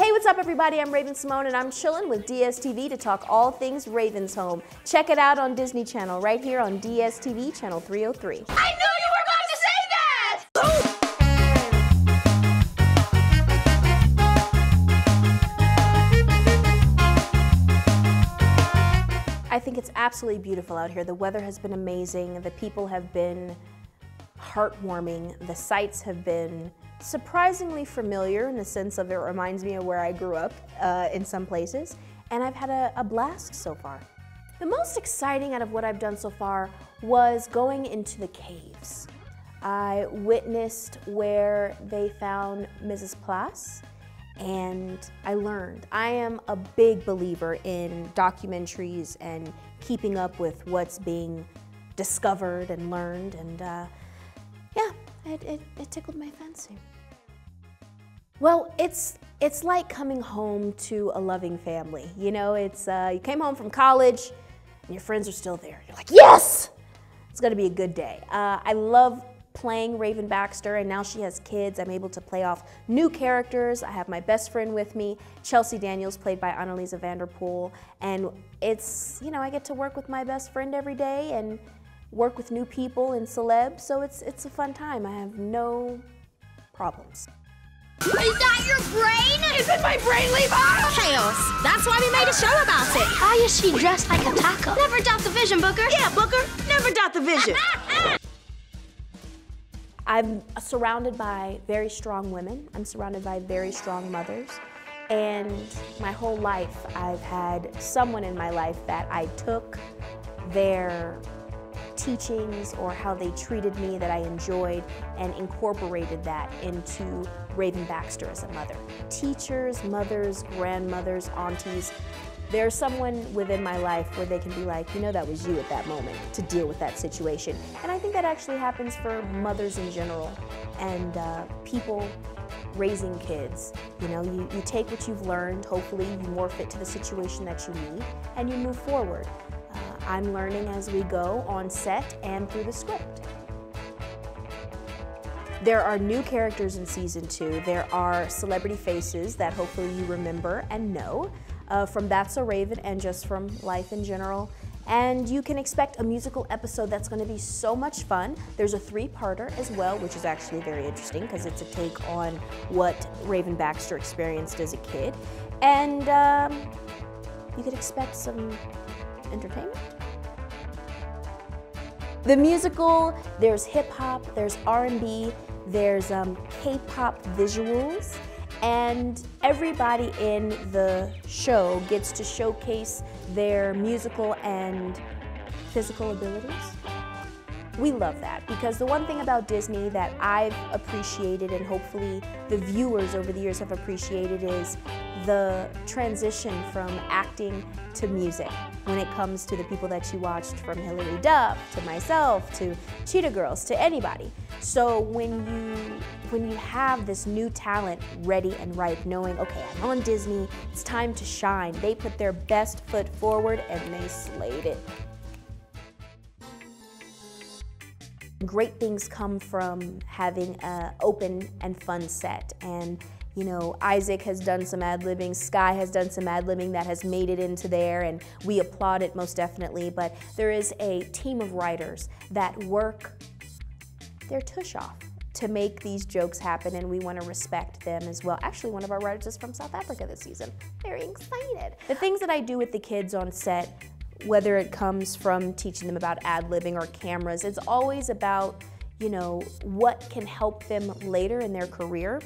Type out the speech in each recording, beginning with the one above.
Hey, what's up everybody? I'm Raven-Symoné and I'm chilling with DStv to talk all things Raven's Home. Check it out on Disney Channel right here on DStv channel 303. I knew you were about to say that! I think it's absolutely beautiful out here. The weather has been amazing. The people have been heartwarming. The sights have been surprisingly familiar in the sense of it reminds me of where I grew up in some places. And I've had a blast so far. The most exciting out of what I've done so far was going into the caves. I witnessed where they found Mrs. Plass, and I learned. I am a big believer in documentaries and keeping up with what's being discovered and learned, and yeah, it tickled my fancy. Well, it's like coming home to a loving family. You know, it's you came home from college and your friends are still there. You're like, yes! It's gonna be a good day. I love playing Raven Baxter, and now she has kids. I'm able to play off new characters. I have my best friend with me, Chelsea Daniels, played by Annalisa Vanderpool, and it's, you know, I get to work with my best friend every day and work with new people and celebs, so it's a fun time. I have no problems. Is that your brain? Isn't my brain, Levi? Chaos. That's why we made a show about it. Why is she dressed like a taco? Never doubt the vision, Booker. Yeah, Booker. Never doubt the vision. I'm surrounded by very strong women. I'm surrounded by very strong mothers. And my whole life, I've had someone in my life that I took their teachings or how they treated me that I enjoyed and incorporated that into Raven Baxter as a mother. Teachers, mothers, grandmothers, aunties, there's someone within my life where they can be like, you know, that was you at that moment to deal with that situation. And I think that actually happens for mothers in general and people raising kids. You know, you take what you've learned, hopefully you morph it to the situation that you need, and you move forward. I'm learning as we go on set and through the script. There are new characters in season 2. There are celebrity faces that hopefully you remember and know from That's So Raven and just from life in general. And you can expect a musical episode that's going to be so much fun. There's a 3-parter as well, which is actually very interesting because it's a take on what Raven Baxter experienced as a kid. And you could expect some entertainment. The musical, there's hip-hop, there's R&B, there's K-pop visuals, and everybody in the show gets to showcase their musical and physical abilities. We love that because the one thing about Disney that I've appreciated and hopefully the viewers over the years have appreciated is the transition from acting to music when it comes to the people that you watched, from Hilary Duff to myself to Cheetah Girls to anybody. So when you have this new talent ready and ripe, knowing, okay, I'm on Disney, it's time to shine, they put their best foot forward and they slayed it. Great things come from having an open and fun set, and you know, Isaac has done some ad-libbing, Sky has done some ad-libbing that has made it into there, and we applaud it most definitely, but there is a team of writers that work their tush off to make these jokes happen, and we want to respect them as well. Actually, one of our writers is from South Africa this season. Very excited. The things that I do with the kids on set, whether it comes from teaching them about ad-libbing or cameras, it's always about, you know, what can help them later in their career.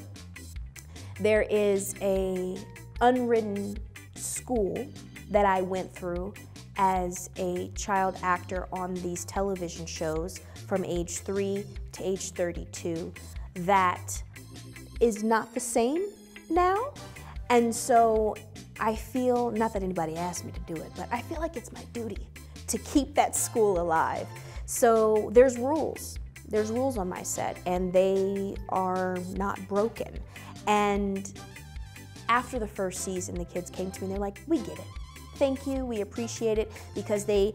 There is a unwritten school that I went through as a child actor on these television shows from age 3 to age 32 that is not the same now. And so I feel, not that anybody asked me to do it, but I feel like it's my duty to keep that school alive. So there's rules. There's rules on my set, and they are not broken. And after the first season, the kids came to me and they're like, we get it. Thank you, we appreciate it, because they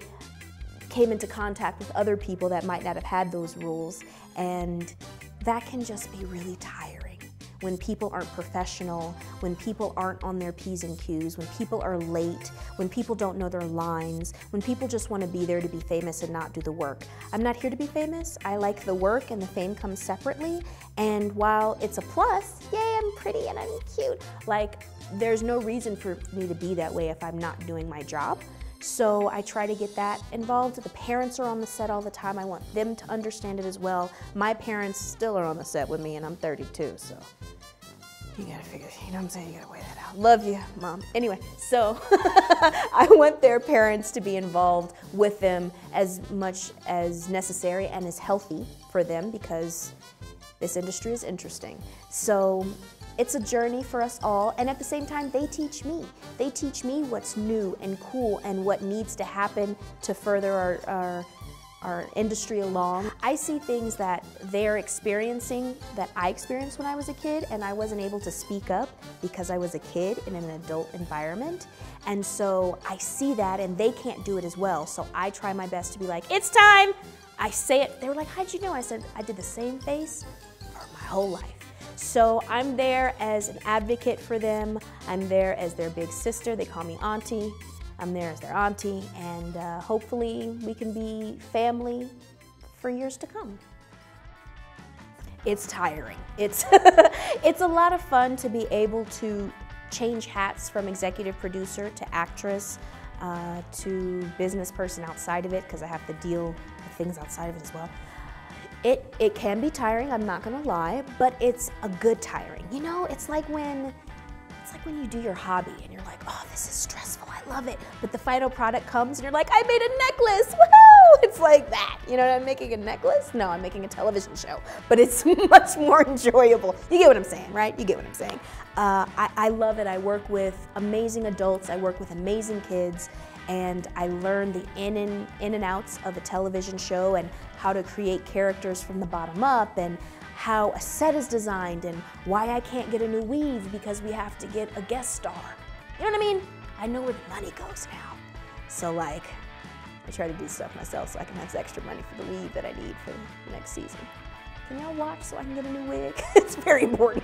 came into contact with other people that might not have had those rules, and that can just be really tiring when people aren't professional, when people aren't on their P's and Q's, when people are late, when people don't know their lines, when people just want to be there to be famous and not do the work. I'm not here to be famous. I like the work, and the fame comes separately. And while it's a plus, yay, I'm pretty and I'm cute, like, there's no reason for me to be that way if I'm not doing my job. So I try to get that involved. The parents are on the set all the time. I want them to understand it as well. My parents still are on the set with me, and I'm 32, so you gotta figure, you know what I'm saying? You gotta weigh that out. Love you, Mom. Anyway, so I want their parents to be involved with them as much as necessary and as healthy for them, because this industry is interesting. So it's a journey for us all, and at the same time, they teach me. They teach me what's new and cool and what needs to happen to further our industry along. I see things that they're experiencing that I experienced when I was a kid, and I wasn't able to speak up because I was a kid in an adult environment. And so I see that, and they can't do it as well. So I try my best to be like, it's time. I say it. They were like, how'd you know? I said, I did the same face for my whole life. So I'm there as an advocate for them. I'm there as their big sister. They call me auntie. I'm there as their auntie, and hopefully we can be family for years to come. It's tiring. It's, it's a lot of fun to be able to change hats from executive producer to actress to business person outside of it, because I have to deal with things outside of it as well. It can be tiring, I'm not gonna lie, but it's a good tiring. You know, it's like when you do your hobby and you're like, oh, this is stressful, I love it. But the final product comes and you're like, I made a necklace, woohoo! It's like that. You know, I'm making a necklace? No, I'm making a television show, but it's much more enjoyable. You get what I'm saying, right? You get what I'm saying. I love it. I work with amazing adults, I work with amazing kids, and I learn the in and outs of a television show and how to create characters from the bottom up, and how a set is designed, and why I can't get a new weave because we have to get a guest star. You know what I mean? I know where the money goes now. So like, I try to do stuff myself so I can have extra money for the weave that I need for the next season. Can y'all watch so I can get a new wig? It's very important.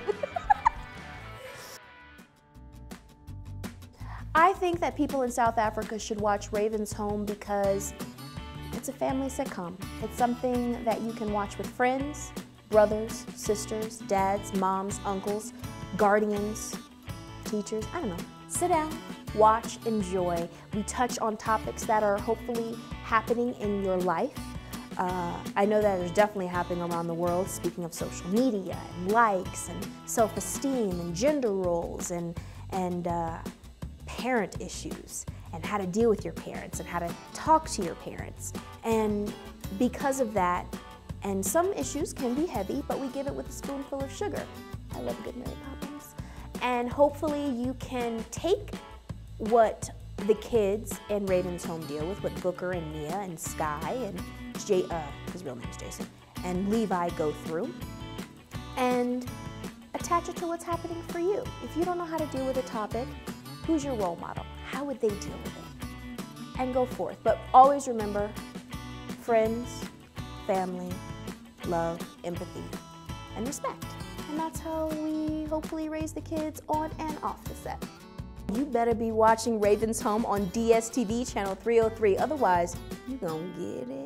I think that people in South Africa should watch Raven's Home because it's a family sitcom. It's something that you can watch with friends, brothers, sisters, dads, moms, uncles, guardians, teachers, I don't know. Sit down, watch, enjoy. We touch on topics that are hopefully happening in your life. I know that there's definitely happening around the world, speaking of social media and likes and self-esteem and gender roles and parent issues and how to deal with your parents and how to talk to your parents. And because of that, and some issues can be heavy, but we give it with a spoonful of sugar. I love good Mary Poppins. And hopefully you can take what the kids in Raven's Home deal with, what Booker and Mia and Sky and his real name is Jason, and Levi go through, and attach it to what's happening for you. If you don't know how to deal with a topic, who's your role model? How would they deal with it? And go forth. But always remember, friends, family, love, empathy, and respect. And that's how we hopefully raise the kids on and off the set. You better be watching Raven's Home on DStv channel 303, otherwise you gonna get it.